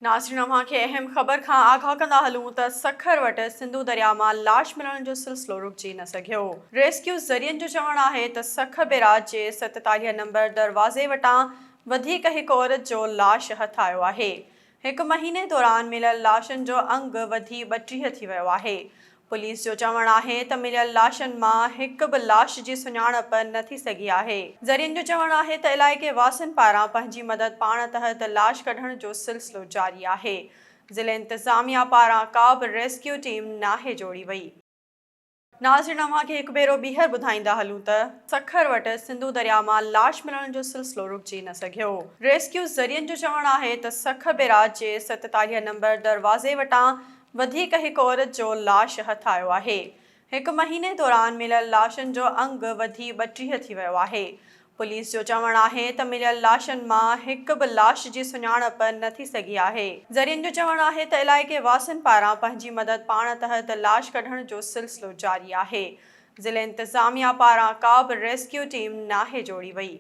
नाज़रीन अव्हां खे अहम ख़बर खां आगाह कंदा हलूं त सखर वटि सिंधु दरिया मां लाश मिलण जो सिलसिलो रुकिजी न सघियो। रेस्क्यू ज़रियनि जो चवणु आहे त सखर बैराज जे 47 नंबर दरवाज़े वटां वधीक हिकु औरत जो लाश हथ आयो आहे। हिकु महीने दौरान मिलियल लाशनि जो अंग वधी 32 थी वियो आहे। पुलिस जो चवणु आहे त मिलियल लाशनि मां हिकु बि लाश जी सुञाणप न थी सघी आहे। ज़रियनि जो चवणु आहे त इलाइक़े वासियुनि पारां पंहिंजी मदद पाण तहत लाश कढण जो सिलसिलो जारी आहे। ज़िले इंतिज़ामिया पारां का बि रेस्क्यू टीम नाहे जोड़ी वई। नाज़रीन अव्हां खे हिकु भेरो ॿीहर ॿुधाईंदा हलूं त सखर वटि सिंधु दरिया मां लाश मिलण जो सिलसिलो रुकिजी न सघियो। रेस्क्यू ज़रियनि जो चवणु आहे त सखर बैराज जे 47 नंबर दरवाज़े वटां वधीक हिकु औरत जो लाश हथ आयो आहे। हिकु महीने दौरान मिलियल लाशनि जो अंग वधी 32 थी वियो आहे। पुलिस जो चवणु आहे त मिलियल लाशनि मां हिकु बि लाश जी सुञाणप न थी सघी आहे। ज़रियनि जो चवणु आहे त इलाइक़े वासियुनि पारां पंहिंजी मदद पाण तहत लाश कढण जो सिलसिलो जारी आहे। ज़िले इंतिज़ामिया पारां का बि रेस्क्यू टीम नाहे जोड़ी वई।